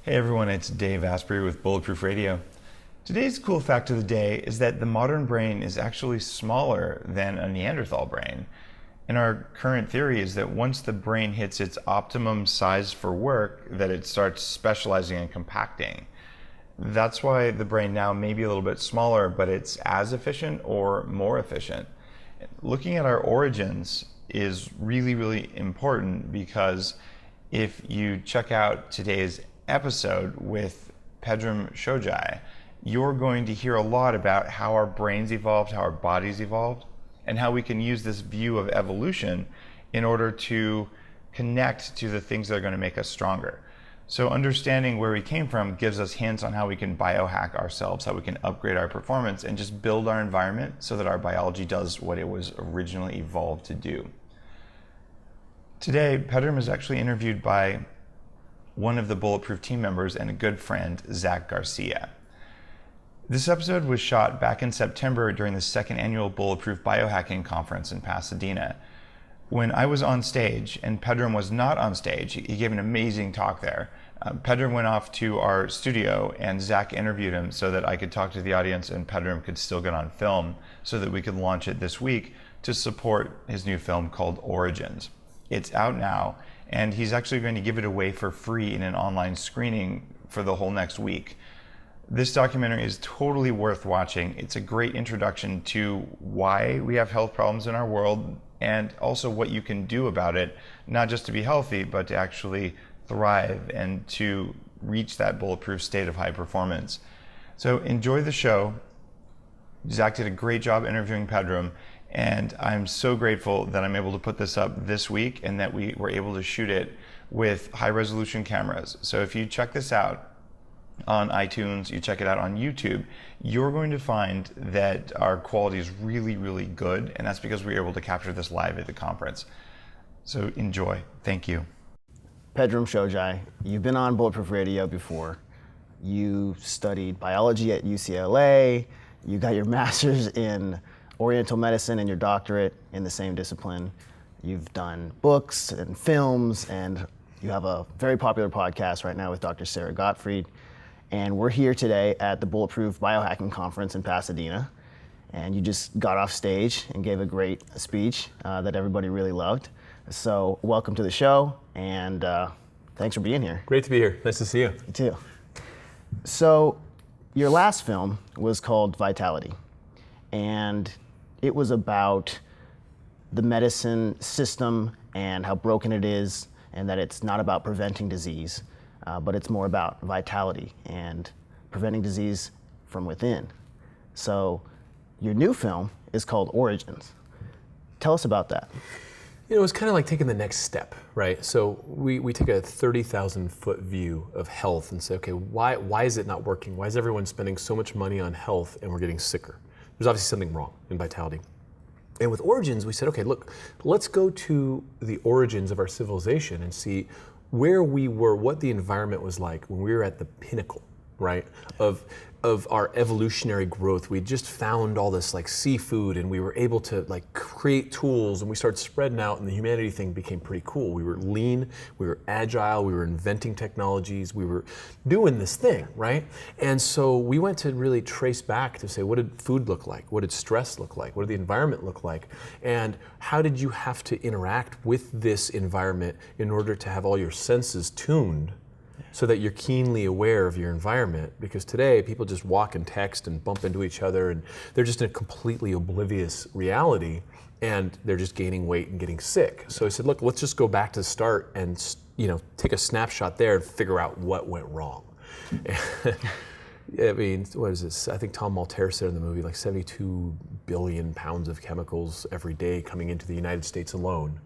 Hey everyone, it's Dave Asprey with Bulletproof Radio. Today's cool fact of the day is that the modern brain is actually smaller than a Neanderthal brain. And our current theory is that once the brain hits its optimum size for work, that it starts specializing and compacting. That's why the brain now may be a little bit smaller, but it's as efficient or more efficient. Looking at our origins is really, really important, because if you check out today's episode with Pedram Shojai, you're going to hear a lot about how our brains evolved, how our bodies evolved, and how we can use this view of evolution in order to connect to the things that are going to make us stronger. So understanding where we came from gives us hints on how we can biohack ourselves, how we can upgrade our performance, and just build our environment so that our biology does what it was originally evolved to do. Today, Pedram is actually interviewed by one of the Bulletproof team members and a good friend, Zach Garcia. This episode was shot back in September during the second annual Bulletproof Biohacking Conference in Pasadena. When I was on stage and Pedram was not on stage, he gave an amazing talk there. Pedram went off to our studio and Zach interviewed him so that I could talk to the audience and Pedram could still get on film so that we could launch it this week to support his new film called Origins. It's out now, and he's actually going to give it away for free in an online screening for the whole next week. This documentary is totally worth watching. It's a great introduction to why we have health problems in our world and also what you can do about it, not just to be healthy, but to actually thrive and to reach that bulletproof state of high performance. So enjoy the show. Zach did a great job interviewing Pedram, and I'm so grateful that I'm able to put this up this week and that we were able to shoot it with high resolution cameras. So if you check this out on iTunes, you check it out on YouTube, you're going to find that our quality is really, really good, and that's because we were able to capture this live at the conference. So enjoy. Thank you. Pedram Shojai, you've been on Bulletproof Radio before. You studied biology at UCLA. You got your master's in Oriental Medicine and your doctorate in the same discipline. You've done books and films, and you have a very popular podcast right now with Dr. Sarah Gottfried. And we're here today at the Bulletproof Biohacking Conference in Pasadena. And you just got off stage and gave a great speech that everybody really loved. So welcome to the show, and thanks for being here. Great to be here. Nice to see you. You too. So your last film was called Vitality, and it was about the medicine system and how broken it is, and that it's not about preventing disease, but it's more about vitality and preventing disease from within. So your new film is called Origins. Tell us about that. You know, it's kind of like taking the next step, right? So we take a 30,000 foot view of health and say, okay, why is it not working? Why is everyone spending so much money on health and we're getting sicker? There's obviously something wrong in vitality. And with Origins, we said, okay, look, let's go to the origins of our civilization and see where we were, what the environment was like when we were at the pinnacle, right, of our evolutionary growth. We just found all this like seafood, and we were able to like create tools, and we started spreading out, and the humanity thing became pretty cool. We were lean, we were agile, we were inventing technologies, we were doing this thing, right? And so we went to really trace back to say, what did food look like? What did stress look like? What did the environment look like? And how did you have to interact with this environment in order to have all your senses tuned so that you're keenly aware of your environment? Because today people just walk and text and bump into each other, and they're just in a completely oblivious reality, and they're just gaining weight and getting sick. So I said, look, let's just go back to the start and take a snapshot there and figure out what went wrong. I mean, what is this? I think Tom Maltese said in the movie, like 72 billion pounds of chemicals every day coming into the United States alone.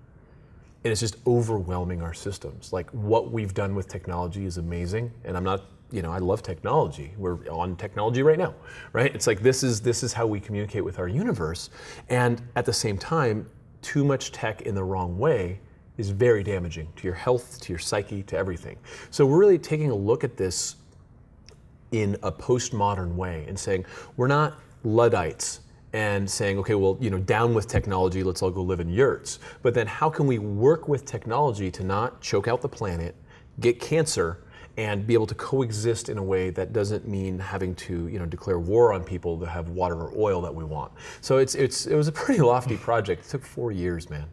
And it's just overwhelming our systems. Like, what we've done with technology is amazing. And I'm not, I love technology. We're on technology right now, right? It's like, this is how we communicate with our universe. And at the same time, too much tech in the wrong way is very damaging to your health, to your psyche, to everything. So we're really taking a look at this in a postmodern way and saying, we're not Luddites and saying, okay, well, down with technology, let's all go live in yurts. But then how can we work with technology to not choke out the planet, get cancer, and be able to coexist in a way that doesn't mean having to, declare war on people that have water or oil that we want. So it was a pretty lofty project. It took 4 years, man.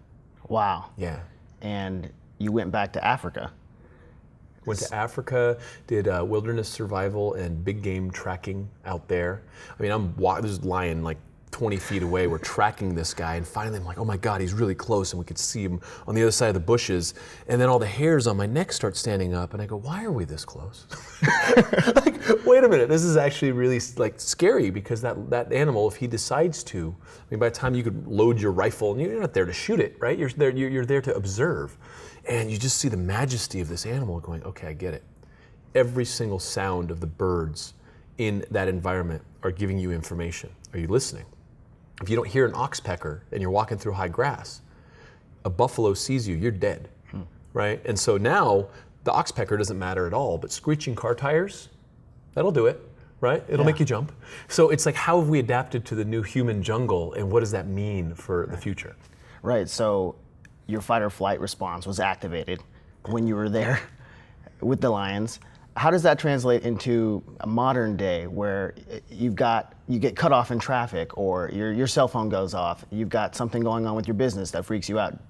Wow. Yeah. And you went back to Africa. Went to Africa, did wilderness survival and big game tracking out there. I mean, there's a lion like 20 feet away. We're tracking this guy, and finally I'm like, oh my God, he's really close, and we could see him on the other side of the bushes. And then all the hairs on my neck start standing up, and I go, why are we this close? Like, wait a minute, this is actually really like scary, because that animal, if he decides to, I mean, by the time you could load your rifle, and you're not there to shoot it, right? You're there to observe. And you just see the majesty of this animal going, okay, I get it. Every single sound of the birds in that environment are giving you information. Are you listening? If you don't hear an oxpecker and you're walking through high grass, a buffalo sees you, you're dead, right? And so now the oxpecker doesn't matter at all, but screeching car tires, that'll do it, right? It'll make you jump. So it's like, how have we adapted to the new human jungle, and what does that mean for the future? Right, so your fight or flight response was activated when you were there with the lions. How does that translate into a modern day where you get cut off in traffic, or your cell phone goes off, you've got something going on with your business that freaks you out?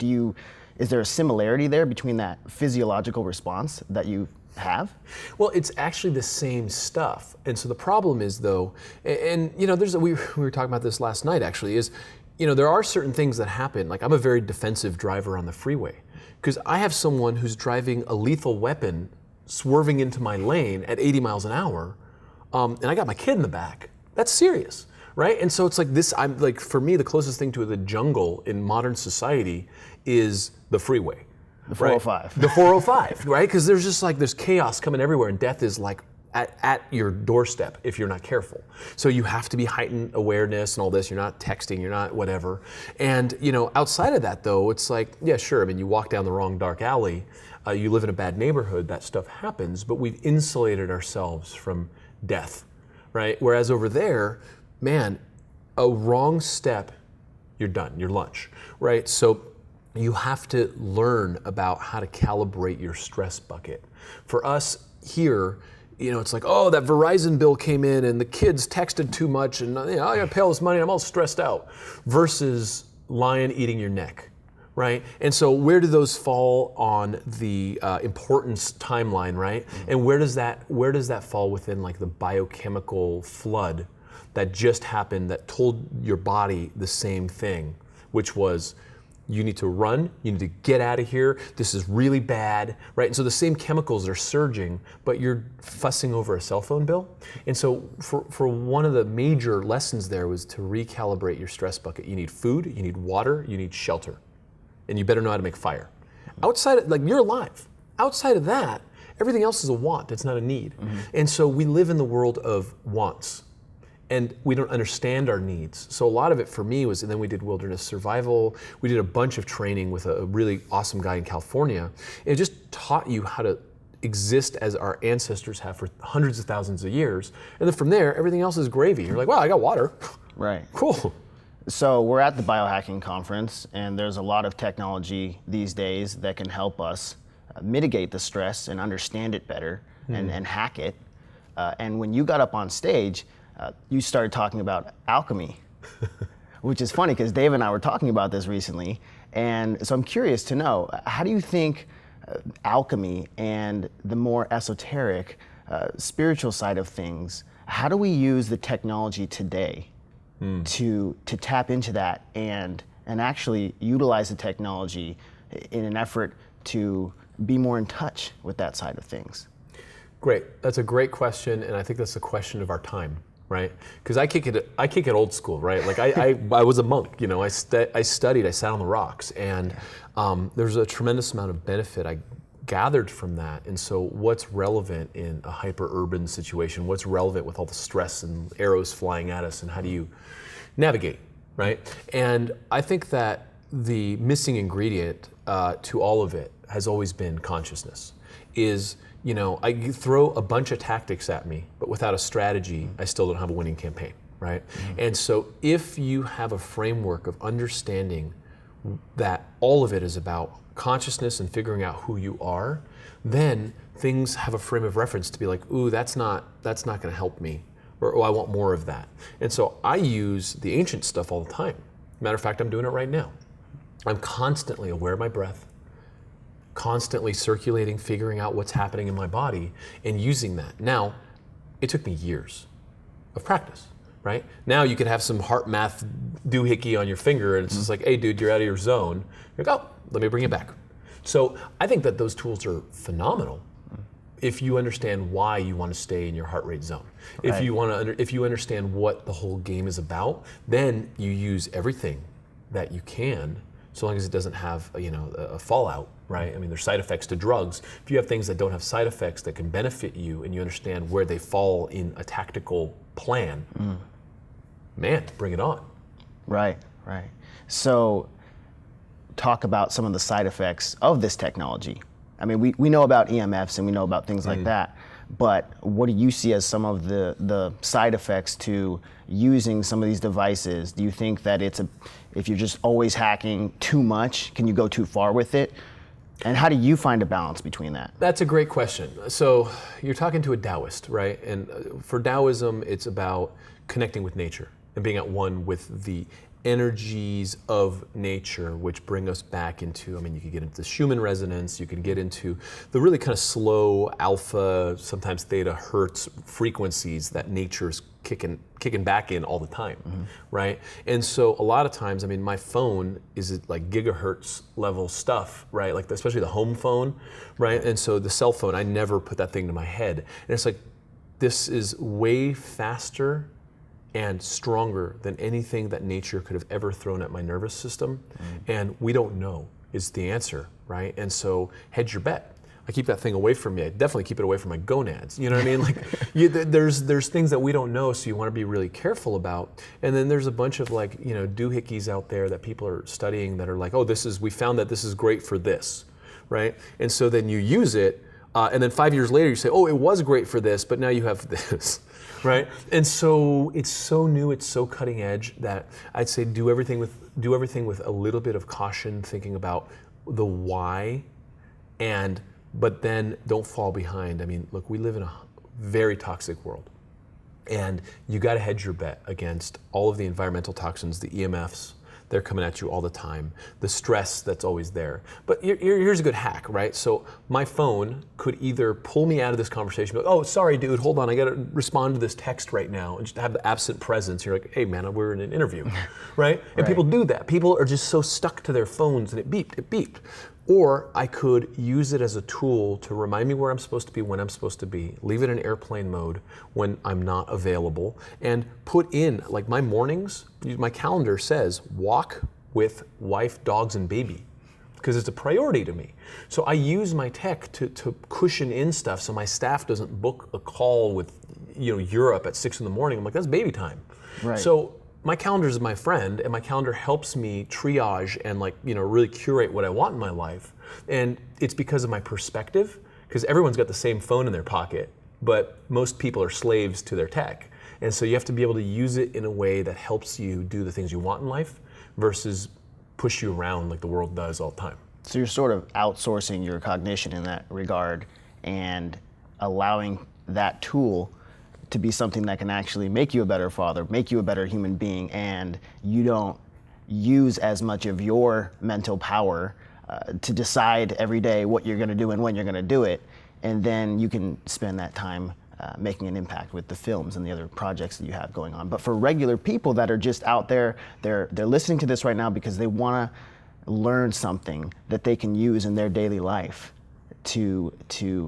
Is there a similarity there between that physiological response that you have? Well, it's actually the same stuff. And so the problem is, though, and we were talking about this last night actually, is there are certain things that happen. Like, I'm a very defensive driver on the freeway, because I have someone who's driving a lethal weapon swerving into my lane at 80 miles an hour, and I got my kid in the back. That's serious, right? And so it's like this, I'm like, for me, the closest thing to the jungle in modern society is the freeway. The 405. Right? The 405, right? Because there's chaos coming everywhere, and death is like at your doorstep if you're not careful. So you have to be heightened awareness and all this. You're not texting, you're not whatever. And outside of that, though, it's like, yeah, sure. I mean, you walk down the wrong dark alley, you live in a bad neighborhood, that stuff happens, but we've insulated ourselves from death, right? Whereas over there, man, a wrong step, you're done, you're lunch, right? So you have to learn about how to calibrate your stress bucket. For us here, it's like, oh, that Verizon bill came in and the kids texted too much, and I gotta pay all this money, I'm all stressed out, versus lion eating your neck, right? And so where do those fall on the importance timeline, right? And where does that fall within like the biochemical flood that just happened that told your body the same thing, which was, you need to run, you need to get out of here, this is really bad, right? And so the same chemicals are surging, but you're fussing over a cell phone bill. And so for one of the major lessons there was to recalibrate your stress bucket. You need food, you need water, you need shelter, and you better know how to make fire. Outside of, you're alive. Outside of that, everything else is a want, it's not a need. And so we live in the world of wants, and we don't understand our needs. So a lot of it for me was, and then we did wilderness survival. We did a bunch of training with a really awesome guy in California. It just taught you how to exist as our ancestors have for hundreds of thousands of years. And then from there, everything else is gravy. You're like, wow, I got water. Right. Cool. So we're at the biohacking conference, and there's a lot of technology these days that can help us mitigate the stress and understand it better and hack it. And when you got up on stage, you started talking about alchemy, which is funny because Dave and I were talking about this recently. And so I'm curious to know, how do you think alchemy and the more esoteric spiritual side of things, how do we use the technology today to tap into that and actually utilize the technology in an effort to be more in touch with that side of things? Great, that's a great question, and I think that's a question of our time. Right, because I kick it old school, right? Like I was a monk, I studied, I sat on the rocks, and there's a tremendous amount of benefit I gathered from that. And so, what's relevant in a hyper-urban situation? What's relevant with all the stress and arrows flying at us, and how do you navigate, right? And I think that the missing ingredient to all of it has always been consciousness. I throw a bunch of tactics at me, but without a strategy, I still don't have a winning campaign, right? And so if you have a framework of understanding that all of it is about consciousness and figuring out who you are, then things have a frame of reference to be like, ooh, that's not going to help me, or oh, I want more of that. And so I use the ancient stuff all the time. Matter of fact, I'm doing it right now. I'm constantly aware of my breath, constantly circulating, figuring out what's happening in my body, and using that. Now, it took me years of practice, right? Now you could have some heart math doohickey on your finger, and it's just like, hey, dude, you're out of your zone. You're like, oh, let me bring it back. So I think that those tools are phenomenal if you understand why you want to stay in your heart rate zone. Right. If you understand what the whole game is about, then you use everything that you can, so long as it doesn't have a fallout, right? I mean, there's side effects to drugs. If you have things that don't have side effects that can benefit you, and you understand where they fall in a tactical plan, man, bring it on. Right. So talk about some of the side effects of this technology. I mean, we know about EMFs and we know about things like that, but what do you see as some of the side effects to using some of these devices? Do you think that if you're just always hacking too much, can you go too far with it? And how do you find a balance between that? That's a great question. So you're talking to a Taoist, right? And for Taoism, it's about connecting with nature and being at one with the energies of nature, which bring us back into, I mean, you could get into the Schumann resonance, you can get into the really kind of slow alpha, sometimes theta hertz frequencies that nature's kicking back in all the time, right? And so a lot of times, I mean, my phone is like gigahertz level stuff, right? Like especially the home phone, right? And so the cell phone, I never put that thing to my head. And it's like, this is way faster and stronger than anything that nature could have ever thrown at my nervous system. And we don't know is the answer, right? And so hedge your bet. I keep that thing away from me. I definitely keep it away from my gonads. You know what I mean? Like, there's things that we don't know, so you want to be really careful about. And then there's a bunch of like, doohickeys out there that people are studying that are like, oh, we found that this is great for this, right? And so then you use it, and then 5 years later you say, oh, it was great for this, but now you have this. Right, and so it's so new, it's so cutting edge that I'd say do everything with a little bit of caution, thinking about the why, but then don't fall behind. I mean, look, we live in a very toxic world, and you got to hedge your bet against all of the environmental toxins, the EMFs. They're coming at you all the time. The stress that's always there. But here's a good hack, right? So my phone could either pull me out of this conversation, like, oh, sorry, dude, hold on, I gotta respond to this text right now, and just have the absent presence. You're like, hey, man, we're in an interview, right? And people do that. People are just so stuck to their phones, and it beeped. Or I could use it as a tool to remind me where I'm supposed to be, when I'm supposed to be, leave it in airplane mode when I'm not available, and put in, like my mornings, my calendar says, walk with wife, dogs, and baby, because it's a priority to me. So I use my tech to cushion in stuff so my staff doesn't book a call with Europe at 6 a.m. I'm like, that's baby time. Right. So my calendar is my friend, and my calendar helps me triage and really curate what I want in my life. And it's because of my perspective, because everyone's got the same phone in their pocket, but most people are slaves to their tech. And so you have to be able to use it in a way that helps you do the things you want in life versus push you around like the world does all the time. So you're sort of outsourcing your cognition in that regard and allowing that tool to be something that can actually make you a better father, make you a better human being, and you don't use as much of your mental power to decide every day what you're going to do and when you're going to do it, and then you can spend that time making an impact with the films and the other projects that you have going on. But for regular people that are just out there, they're listening to this right now because they want to learn something that they can use in their daily life to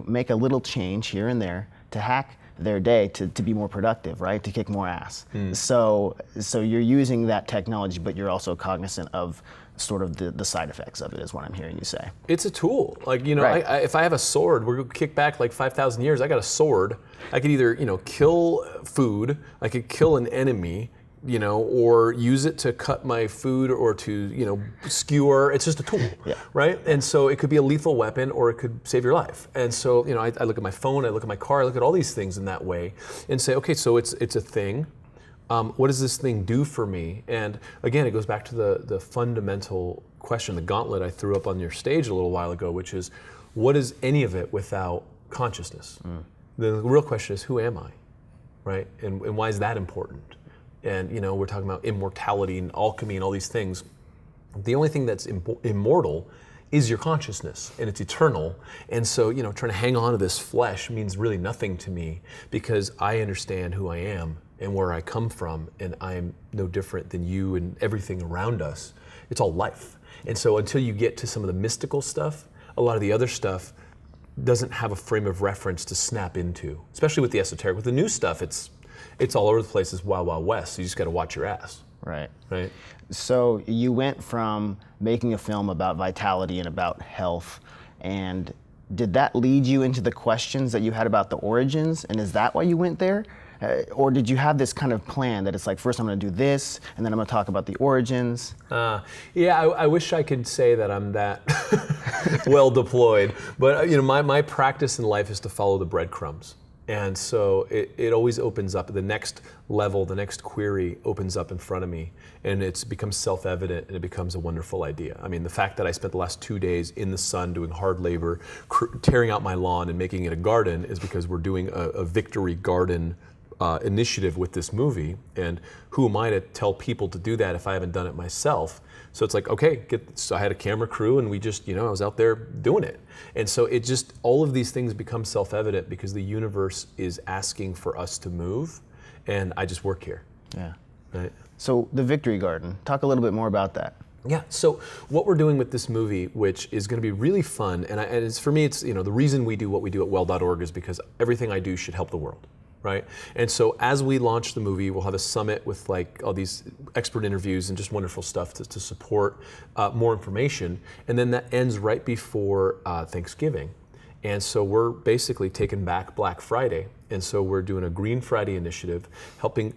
make a little change here and there, to hack their day to be more productive, right? To kick more ass. So you're using that technology, but you're also cognizant of sort of the side effects of it, is what I'm hearing you say. It's a tool. Like, Right. if I have a sword, we're going to kick back like 5,000 years, I got a sword. I could either, kill food, I could kill an enemy, or use it to cut my food or to, skewer. It's just a tool, right? And so it could be a lethal weapon or it could save your life. And so, I look at my phone, I look at my car, I look at all these things in that way and say, okay, so it's a thing. What does this thing do for me? And again, it goes back to the fundamental question, the gauntlet I threw up on your stage a little while ago, which is, what is any of it without consciousness? The real question is, who am I, right? And why is that important? And we're talking about immortality and alchemy and all these things. The only thing that's immortal is your consciousness, and it's eternal. And so, trying to hang on to this flesh means really nothing to me, because I understand who I am and where I come from, and I'm no different than you and everything around us. It's all life. And so until you get to some of the mystical stuff, a lot of the other stuff doesn't have a frame of reference to snap into, especially with the esoteric. With the new stuff, it's all over the place. It's wild, wild west. So you just got to watch your ass. Right. Right. So you went from making a film about vitality and about health, and did that lead you into the questions that you had about the origins? And is that why you went there? Or did you have this kind of plan that it's like, first I'm going to do this, and then I'm going to talk about the origins? I wish I could say that I'm that well deployed, but my practice in life is to follow the breadcrumbs. And so it always opens up, the next level, the next query opens up in front of me, and it becomes self-evident, and it becomes a wonderful idea. I mean, the fact that I spent the last 2 days in the sun doing hard labor, tearing out my lawn and making it a garden is because we're doing a victory garden initiative with this movie, and who am I to tell people to do that if I haven't done it myself? So it's like, okay, so I had a camera crew, and we just, I was out there doing it. And so it just, all of these things become self-evident because the universe is asking for us to move, and I just work here. Yeah. Right. So the Victory Garden, talk a little bit more about that. Yeah, so what we're doing with this movie, which is going to be really fun, and it's, for me, it's, the reason we do what we do at well.org is because everything I do should help the world. Right? And so as we launch the movie, we'll have a summit with like all these expert interviews and just wonderful stuff to support more information. And then that ends right before Thanksgiving. And so we're basically taking back Black Friday. And so we're doing a Green Friday initiative, helping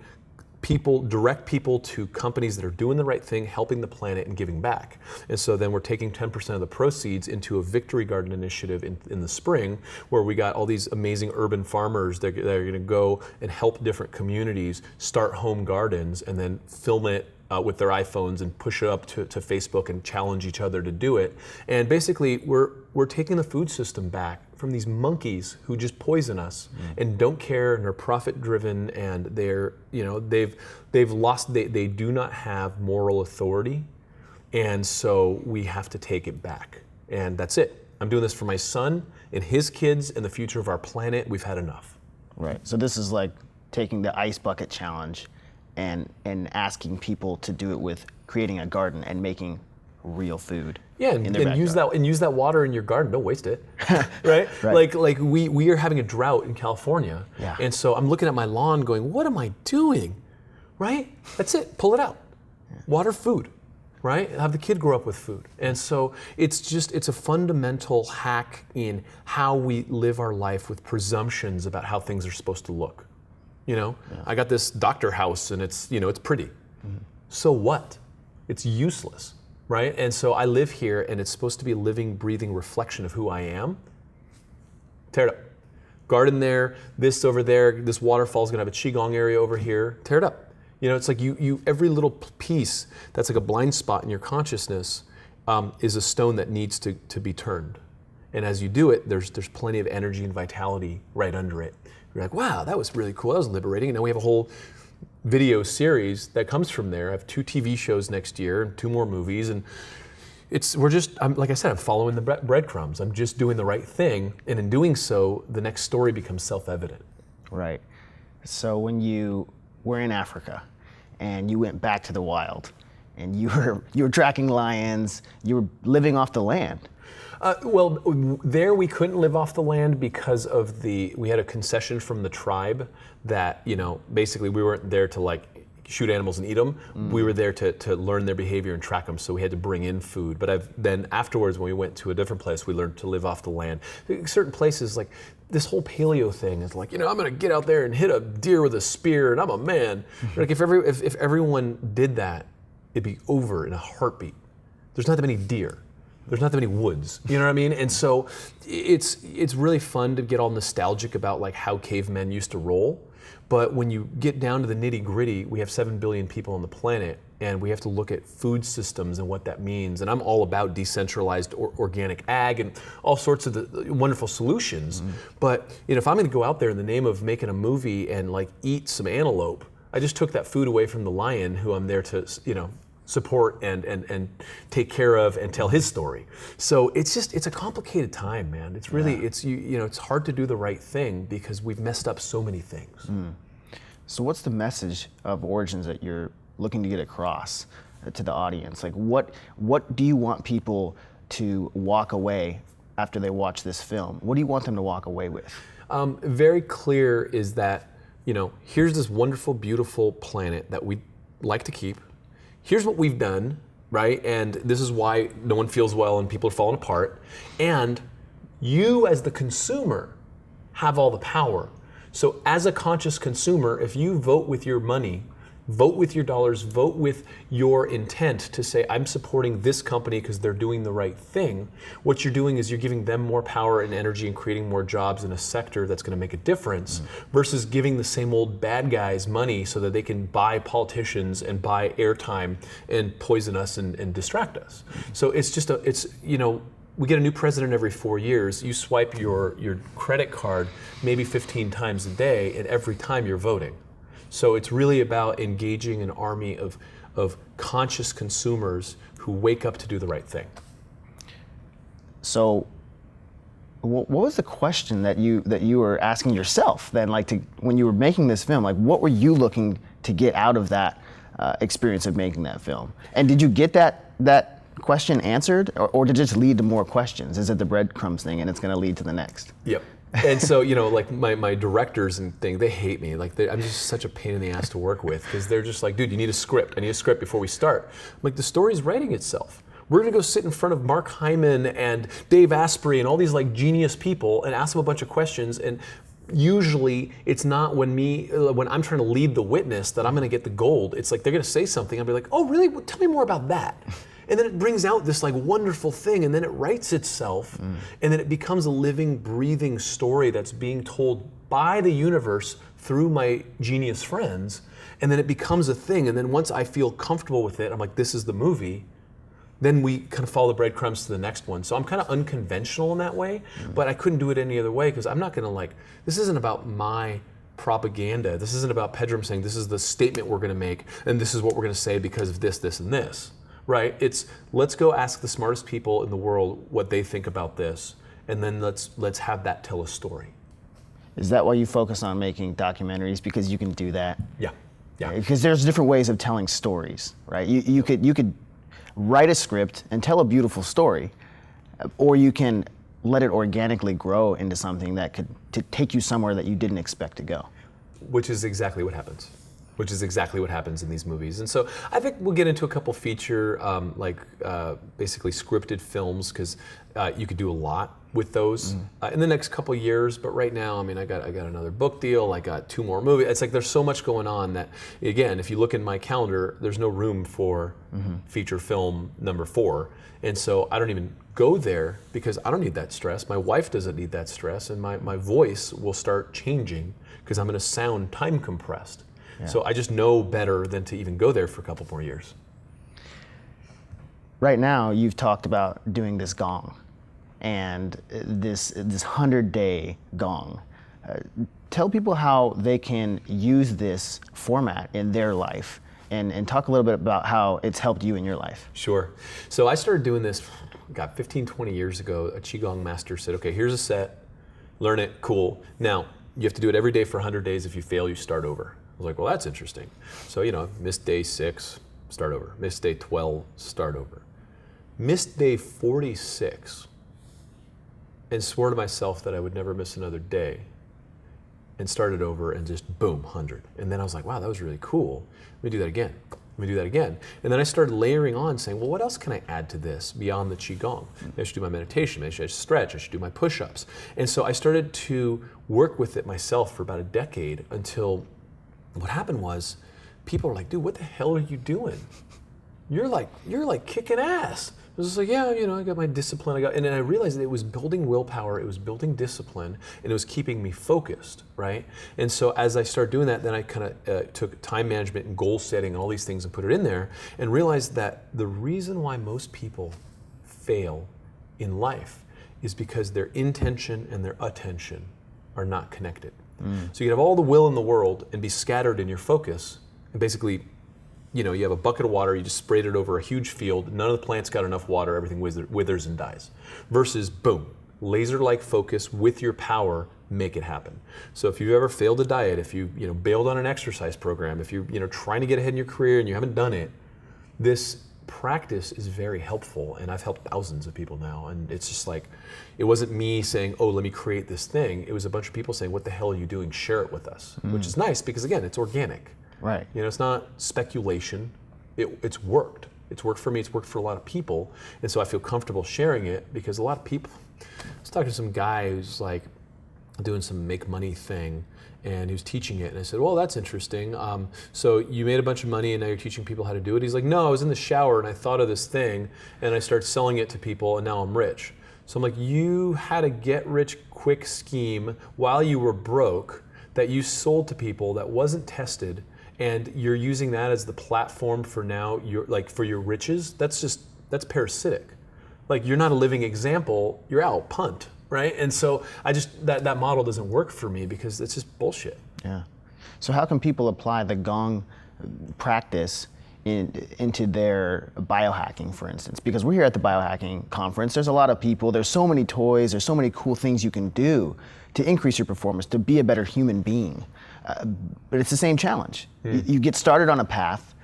direct people to companies that are doing the right thing, helping the planet and giving back. And so then we're taking 10% of the proceeds into a Victory Garden initiative in the spring, where we got all these amazing urban farmers that are going to go and help different communities start home gardens and then film it with their iPhones and push it up to Facebook and challenge each other to do it. And basically we're taking the food system back from these monkeys who just poison us and don't care, and are profit driven, and they're, they've lost, they do not have moral authority. And so we have to take it back. And that's it. I'm doing this for my son and his kids and the future of our planet. We've had enough. Right. So this is like taking the ice bucket challenge and asking people to do it with creating a garden and making real food. Yeah, and use that water in your garden. Don't waste it, right? Right. Like we are having a drought in California, Yeah. And so I'm looking at my lawn, going, "What am I doing?" Right? That's it. Pull it out. Water food, right? Have the kid grow up with food, and so it's a fundamental hack in how we live our life with presumptions about how things are supposed to look. I got this doctor house, and it's it's pretty. So what? It's useless. Right? And so I live here, and it's supposed to be a living, breathing reflection of who I am. Tear it up. Garden there, this over there, this waterfall's gonna have a Qigong area over here. Tear it up. It's like you every little piece that's like a blind spot in your consciousness is a stone that needs to be turned. And as you do it, there's plenty of energy and vitality right under it. You're like, wow, that was really cool. That was liberating. And now we have a whole video series that comes from there. I have 2 TV shows next year and 2 more movies, and like I said, I'm following the breadcrumbs. I'm just doing the right thing, and in doing so, the next story becomes self-evident. Right. So when you were in Africa and you went back to the wild and you were tracking lions, you were living off the land. Well, there we couldn't live off the land because of we had a concession from the tribe that, basically we weren't there to like shoot animals and eat them. We were there to learn their behavior and track them, so we had to bring in food. But then afterwards, when we went to a different place, we learned to live off the land. Certain places, like this whole paleo thing is like, I'm gonna get out there and hit a deer with a spear, and I'm a man. Like if everyone did that, it'd be over in a heartbeat. There's not that many deer. There's not that many woods, you know what I mean? And so it's really fun to get all nostalgic about like how cavemen used to roll. But when you get down to the nitty gritty, we have 7 billion people on the planet, and we have to look at food systems and what that means. And I'm all about decentralized organic ag and all sorts of the wonderful solutions. But if I'm going to go out there in the name of making a movie and like eat some antelope, I just took that food away from the lion who I'm there to, support and take care of and tell his story. So it's a complicated time, man. It's really, it's hard to do the right thing because we've messed up so many things. So what's the message of Origins that you're looking to get across to the audience? Like what do you want people to walk away after they watch this film? What do you want them to walk away with? Very clear is that, here's this wonderful, beautiful planet that we like to keep. Here's what we've done, right? And this is why no one feels well and people are falling apart. And you as the consumer have all the power. So as a conscious consumer, if you vote with your money, vote with your dollars, vote with your intent to say, I'm supporting this company because they're doing the right thing. What you're doing is you're giving them more power and energy and creating more jobs in a sector that's going to make a difference versus giving the same old bad guys money so that they can buy politicians and buy airtime and poison us and distract us. So it's just we get a new president every 4 years. You swipe your credit card maybe 15 times a day, and every time you're voting. So it's really about engaging an army of conscious consumers who wake up to do the right thing. So what was the question that you were asking yourself then, when you were making this film? Like, what were you looking to get out of that experience of making that film? And did you get that question answered, or did it just lead to more questions? Is it the breadcrumbs thing and it's going to lead to the next? Yep. And so, like my directors and thing, they hate me. I'm just such a pain in the ass to work with because they're just like, dude, you need a script. I need a script before we start. I'm like, the story's writing itself. We're gonna go sit in front of Mark Hyman and Dave Asprey and all these like genius people and ask them a bunch of questions. And usually it's not when I'm trying to lead the witness that I'm gonna get the gold. It's like they're gonna say something. I'll be like, oh, really? Well, tell me more about that. And then it brings out this like wonderful thing, and then it writes itself, and then it becomes a living, breathing story that's being told by the universe through my genius friends, and then it becomes a thing. And then once I feel comfortable with it, I'm like, this is the movie. Then we kind of follow the breadcrumbs to the next one. So I'm kind of unconventional in that way, but I couldn't do it any other way because I'm not gonna this isn't about my propaganda. This isn't about Pedram saying this is the statement we're gonna make, and this is what we're gonna say because of this, this, and this. Right? It's let's go ask the smartest people in the world what they think about this, and then let's have that tell a story. Is that why you focus on making documentaries? Because you can do that? Yeah. Because there's different ways of telling stories, right? You could write a script and tell a beautiful story, or you can let it organically grow into something that could take you somewhere that you didn't expect to go. Which is exactly what happens in these movies. And so I think we'll get into a couple feature, basically scripted films, because you could do a lot with those in the next couple years. But right now, I got another book deal. I got 2 more movies. It's like there's so much going on that, again, if you look in my calendar, there's no room for feature film number 4. And so I don't even go there because I don't need that stress. My wife doesn't need that stress, and my voice will start changing because I'm going to sound time compressed. Yeah. So I just know better than to even go there for a couple more years. Right now, you've talked about doing this gong and this 100-day gong. Tell people how they can use this format in their life and talk a little bit about how it's helped you in your life. Sure. So I started doing this, 15, 20 years ago. A Gong Master said, okay, here's a set, learn it, cool. Now, you have to do it every day for 100 days. If you fail, you start over. I was like, well, that's interesting. So, missed day 6, start over. Missed day 12, start over. Missed day 46 and swore to myself that I would never miss another day and started over and just boom, 100. And then I was like, wow, that was really cool. Let me do that again. And then I started layering on saying, well, what else can I add to this beyond the Qigong? Maybe I should do my meditation, maybe I should stretch, I should do my push-ups. And so I started to work with it myself for about a decade until what happened was people were like, dude, what the hell are you doing? You're like kicking ass. was just like, yeah, I got my discipline. And then I realized that it was building willpower, it was building discipline, and it was keeping me focused, right? And so as I started doing that, then I kind of took time management and goal setting and all these things and put it in there, and realized that the reason why most people fail in life is because their intention and their attention are not connected. So you can have all the will in the world and be scattered in your focus, and basically, you have a bucket of water, you just sprayed it over a huge field, none of the plants got enough water, everything withers and dies. Versus, boom, laser-like focus with your power, make it happen. So if you've ever failed a diet, if you bailed on an exercise program, if you're trying to get ahead in your career and you haven't done it, this practice is very helpful, and I've helped thousands of people now, and it's just like, it wasn't me saying, oh, let me create this thing, it was a bunch of people saying, what the hell are you doing, share it with us, which is nice because again, it's organic. Right. It's not speculation, it's worked. It's worked for me, it's worked for a lot of people, and so I feel comfortable sharing it because a lot of people, I was talking to some guy who's like doing some make money thing, and he was teaching it, and I said, well, that's interesting. So you made a bunch of money and now you're teaching people how to do it? He's like, no, I was in the shower and I thought of this thing and I started selling it to people and now I'm rich. So I'm like, you had a get rich quick scheme while you were broke that you sold to people that wasn't tested, and you're using that as the platform for now, for your riches. That's parasitic. Like, you're not a living example, you're out, punt. Right? And so that model doesn't work for me because it's just bullshit. Yeah. So how can people apply the Gong practice into their biohacking, for instance? Because we're here at the biohacking conference, there's a lot of people, there's so many toys, there's so many cool things you can do to increase your performance, to be a better human being. But it's the same challenge. You get started on a path,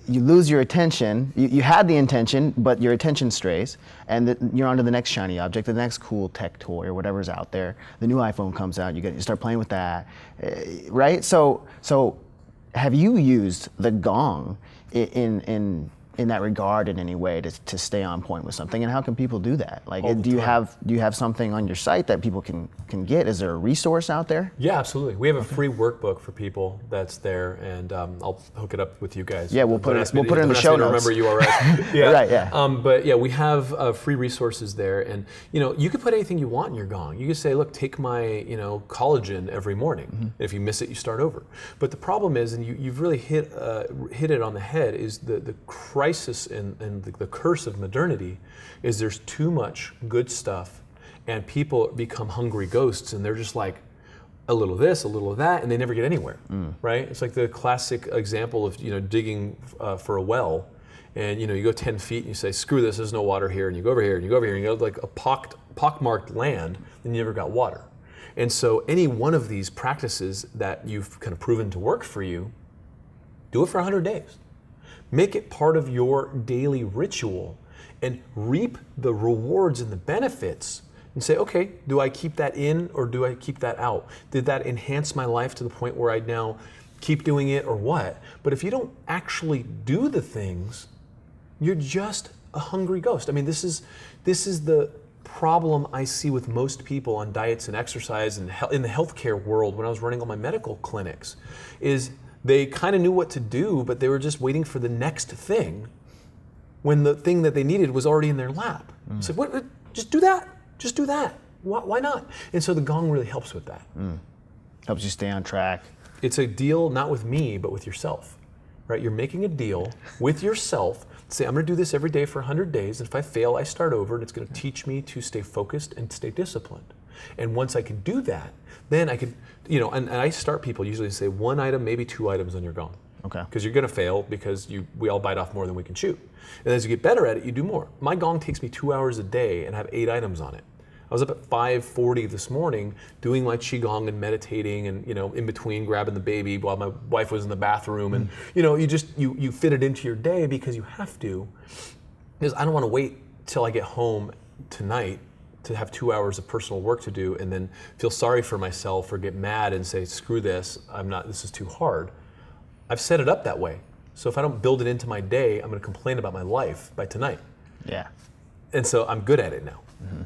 you lose your attention, you had the intention, but your attention strays, and you're on to the next shiny object, the next cool tech toy or whatever's out there. The new iPhone comes out, you start playing with that, right? So have you used the Gong in that regard in any way to stay on point with something, and how can people do that? Like, do you have something on your site that people can get? Is there a resource out there? Yeah, absolutely. We have a free workbook for people that's there, and I'll hook it up with you guys. Yeah, we'll put it in the show notes. Remember URL. Yeah. Right. Yeah. But yeah, we have free resources there, and you can put anything you want in your Gong. You can say, look, take my collagen every morning. Mm-hmm. And if you miss it, you start over. But the problem is, and you've really hit it on the head, is the crisis and the curse of modernity is there's too much good stuff, and people become hungry ghosts, and they're just like a little of this, a little of that, and they never get anywhere, right? It's like the classic example of digging for a well, and you go 10 feet and you say, screw this, there's no water here, and you go over here and you go over here, and you go like a pockmarked land, and you never got water. And so any one of these practices that you've kind of proven to work for you, do it for 100 days. Make it part of your daily ritual and reap the rewards and the benefits, and say, okay, do I keep that in or do I keep that out? Did that enhance my life to the point where I now keep doing it or what? But if you don't actually do the things, you're just a hungry ghost. I mean, this is the problem I see with most people on diets and exercise and in the healthcare world when I was running all my medical clinics, is they kind of knew what to do, but they were just waiting for the next thing when the thing that they needed was already in their lap. It's like, what? Just do that. Just do that. Why not? And so the Gong really helps with that. Helps you stay on track. It's a deal not with me, but with yourself, right? You're making a deal with yourself. Say, I'm going to do this every day for 100 days, and if I fail, I start over, and it's going to teach me to stay focused and stay disciplined. And once I can do that, then I could, and I start people usually say 1 item, maybe 2 items on your Gong. Okay. Because you're going to fail because we all bite off more than we can chew. And as you get better at it, you do more. My Gong takes me 2 hours a day and I have 8 items on it. I was up at 5:40 this morning doing my Qigong and meditating and, in between grabbing the baby while my wife was in the bathroom. And, you fit it into your day because you have to. Because I don't want to wait till I get home tonight to have 2 hours of personal work to do and then feel sorry for myself or get mad and say, screw this, this is too hard. I've set it up that way. So if I don't build it into my day, I'm going to complain about my life by tonight. Yeah. And so I'm good at it now. Mm-hmm.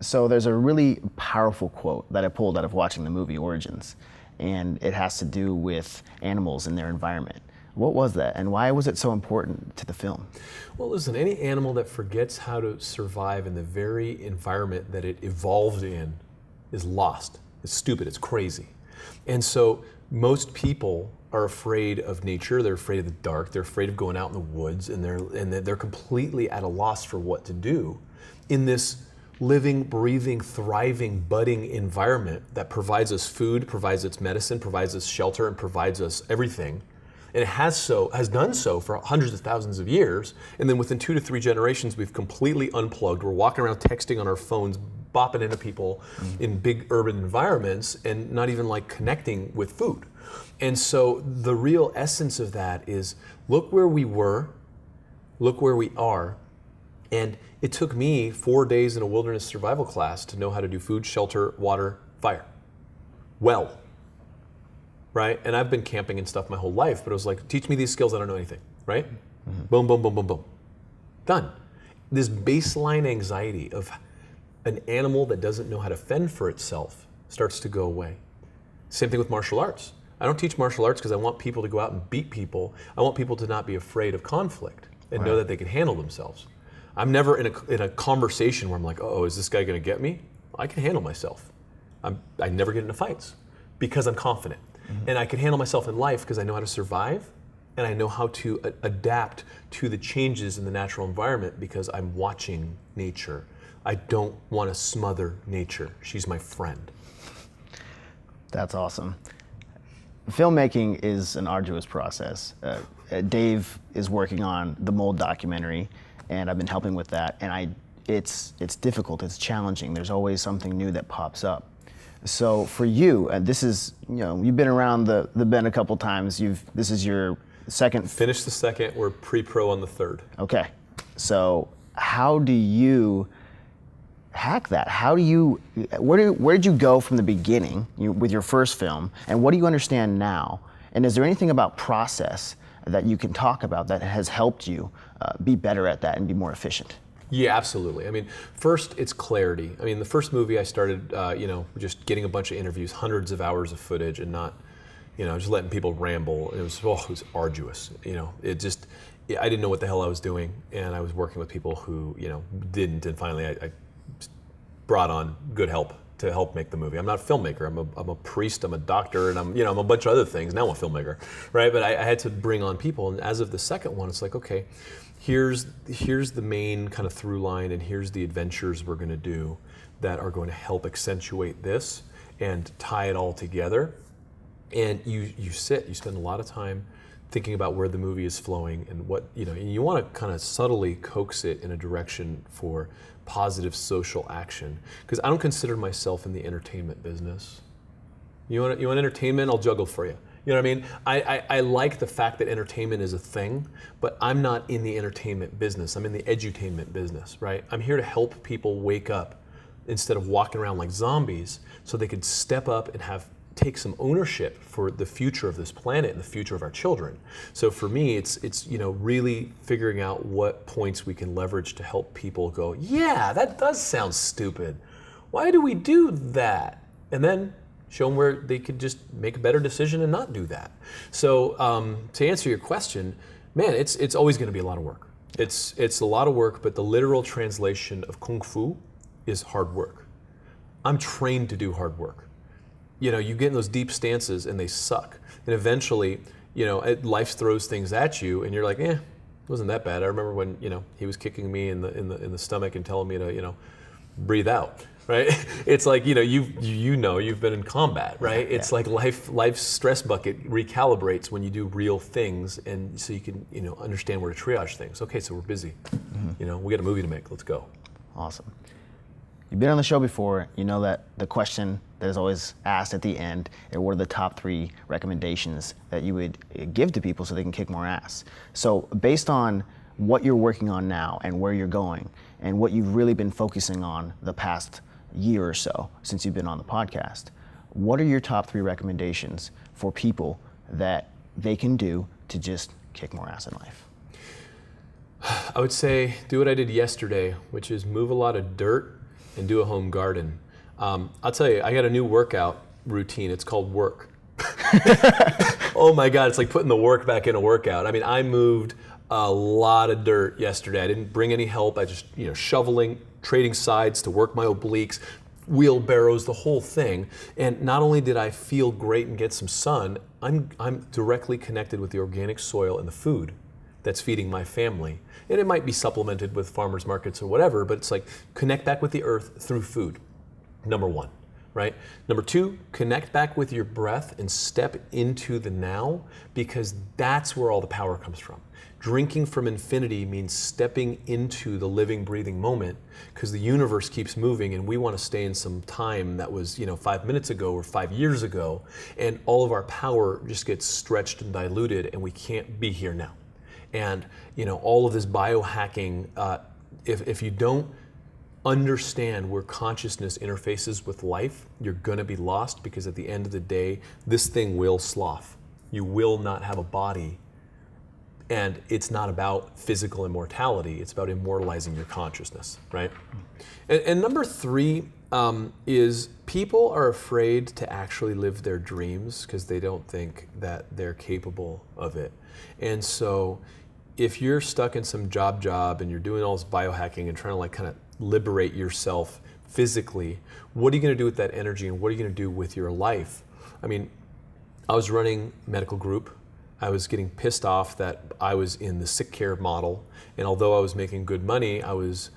So there's a really powerful quote that I pulled out of watching the movie Origins, and it has to do with animals and their environment. What was that, and why was it so important to the film? Well, listen, any animal that forgets how to survive in the very environment that it evolved in is lost. It's stupid, it's crazy. And so most people are afraid of nature, they're afraid of the dark, they're afraid of going out in the woods, and they're completely at a loss for what to do in this living, breathing, thriving, budding environment that provides us food, provides us medicine, provides us shelter, and provides us everything. And it has done so for hundreds of thousands of years. And then within 2 to 3 generations, we've completely unplugged. We're walking around texting on our phones, bopping into people in big urban environments, and not even like connecting with food. And so the real essence of that is, look where we were, look where we are. And it took me 4 days in a wilderness survival class to know how to do food, shelter, water, fire. Well. Right? And I've been camping and stuff my whole life, but it was like, teach me these skills, I don't know anything, right? Boom, boom, boom, boom, boom. Done. This baseline anxiety of an animal that doesn't know how to fend for itself starts to go away. Same thing with martial arts. I don't teach martial arts because I want people to go out and beat people. I want people to not be afraid of conflict and know that they can handle themselves. I'm never in a conversation where I'm like, oh, is this guy gonna get me? I can handle myself. I never get into fights because I'm confident. And I can handle myself in life because I know how to survive, and I know how to adapt to the changes in the natural environment because I'm watching nature. I don't want to smother nature. She's my friend. That's awesome. Filmmaking is an arduous process. Dave is working on the Mold documentary, and I've been helping with that. And it's difficult. It's challenging. There's always something new that pops up. So for you, this is, you've been around the bend a couple times. This is your second. Finished the second. We're pre-pro on the third. Okay. So how do you hack that? Where did you go from the beginning with your first film, and what do you understand now? And is there anything about process that you can talk about that has helped you be better at that and be more efficient? Yeah, absolutely. I mean, first, it's clarity. I mean, the first movie I started, just getting a bunch of interviews, hundreds of hours of footage, and not, just letting people ramble. It was arduous. I didn't know what the hell I was doing, and I was working with people who, didn't. And finally, I brought on good help to help make the movie. I'm not a filmmaker. I'm a priest. I'm a doctor, and I'm a bunch of other things. Now I'm a filmmaker, right? But I had to bring on people, and as of the second one, it's like, okay, here's the main kind of through line, and here's the adventures we're going to do that are going to help accentuate this and tie it all together. And you spend a lot of time thinking about where the movie is flowing and what, and you want to kind of subtly coax it in a direction for positive social action. Because I don't consider myself in the entertainment business. You want entertainment? I'll juggle for you. You know what I mean? I like the fact that entertainment is a thing, but I'm not in the entertainment business. I'm in the edutainment business, right? I'm here to help people wake up instead of walking around like zombies, so they could step up and take some ownership for the future of this planet and the future of our children. So for me, it's really figuring out what points we can leverage to help people go, yeah, that does sound stupid. Why do we do that? And then show them where they could just make a better decision and not do that. So to answer your question, man, it's always going to be a lot of work. It's a lot of work, but the literal translation of Kung Fu is hard work. I'm trained to do hard work. You get in those deep stances and they suck. And eventually, life throws things at you and you're like, it wasn't that bad. I remember when, he was kicking me in the stomach and telling me to, breathe out. Right? It's like, you've been in combat, right? It's like life's stress bucket recalibrates when you do real things, and so you can, understand where to triage things. Okay, so we're busy. We got a movie to make, let's go. Awesome. You've been on the show before, you know that the question that is always asked at the end, what are the top 3 recommendations that you would give to people so they can kick more ass? So based on what you're working on now and where you're going and what you've really been focusing on the past year or so since you've been on the podcast, what are your top 3 recommendations for people that they can do to just kick more ass in life? I would say do what I did yesterday, which is move a lot of dirt and do a home garden. I'll tell you, I got a new workout routine. It's called work. Oh my God, it's like putting the work back in a workout. I mean, I moved a lot of dirt yesterday. I didn't bring any help. I just, shoveling, trading sides to work my obliques, wheelbarrows, the whole thing. And not only did I feel great and get some sun, I'm directly connected with the organic soil and the food that's feeding my family. And it might be supplemented with farmers markets or whatever, but it's like connect back with the earth through food, number one, right? Number two, connect back with your breath and step into the now, because that's where all the power comes from. Drinking from infinity means stepping into the living, breathing moment, because the universe keeps moving and we want to stay in some time that was, 5 minutes ago or 5 years ago, and all of our power just gets stretched and diluted and we can't be here now. And all of this biohacking, if you don't understand where consciousness interfaces with life, you're gonna be lost, because at the end of the day, this thing will slough. You will not have a body. And it's not about physical immortality, it's about immortalizing your consciousness, right? And number three is people are afraid to actually live their dreams because they don't think that they're capable of it. And so if you're stuck in some job and you're doing all this biohacking and trying to kind of liberate yourself physically, what are you gonna do with that energy and what are you gonna do with your life? I mean, I was running a medical group. I was getting pissed off that I was in the sick care model, and although I was making good money, I was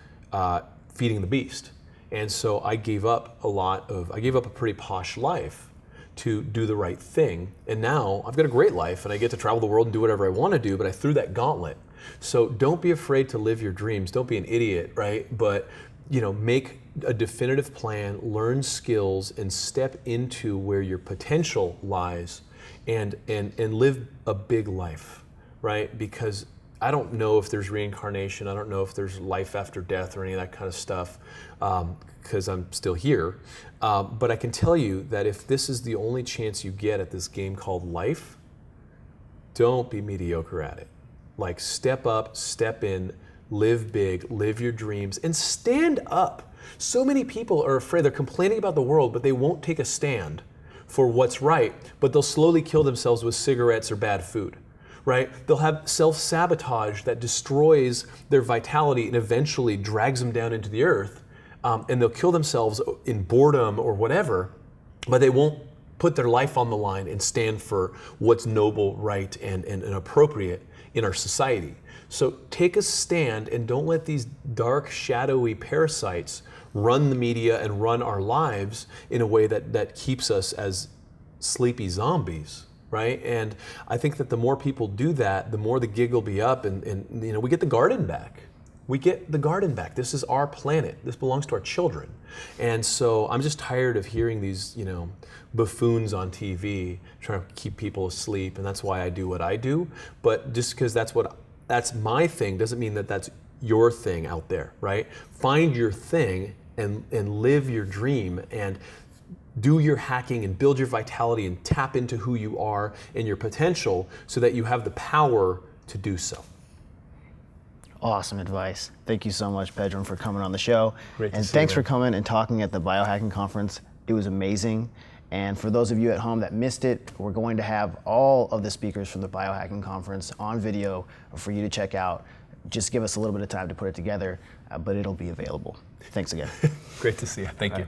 feeding the beast. And so I gave up a pretty posh life to do the right thing. And now I've got a great life and I get to travel the world and do whatever I want to do, but I threw that gauntlet. So don't be afraid to live your dreams. Don't be an idiot, right? But make a definitive plan, learn skills, and step into where your potential lies, and live a big life, right? Because I don't know if there's reincarnation. I don't know if there's life after death or any of that kind of stuff, because I'm still here. But I can tell you that if this is the only chance you get at this game called life, don't be mediocre at it. Like, step up, step in, live big, live your dreams, and stand up. So many people are afraid. They're complaining about the world, but they won't take a stand for what's right, but they'll slowly kill themselves with cigarettes or bad food, right? They'll have self-sabotage that destroys their vitality and eventually drags them down into the earth, and they'll kill themselves in boredom or whatever, but they won't put their life on the line and stand for what's noble, right, and appropriate in our society. So take a stand and don't let these dark, shadowy parasites run the media and run our lives in a way that keeps us as sleepy zombies, right? And I think that the more people do that, the more the gig will be up, and we get the garden back. We get the garden back. This is our planet. This belongs to our children. And so I'm just tired of hearing these, buffoons on TV trying to keep people asleep, and that's why I do what I do. But just because that's my thing doesn't mean that that's your thing out there, right? Find your thing and live your dream and do your hacking and build your vitality and tap into who you are and your potential so that you have the power to do so. Awesome advice. Thank you so much, Pedram, for coming on the show. Great to and see thanks you, for coming and talking at the Biohacking Conference. It was amazing. And for those of you at home that missed it, we're going to have all of the speakers from the Biohacking Conference on video for you to check out. Just give us a little bit of time to put it together, but it'll be available. Thanks again. Great to see you. Thank you.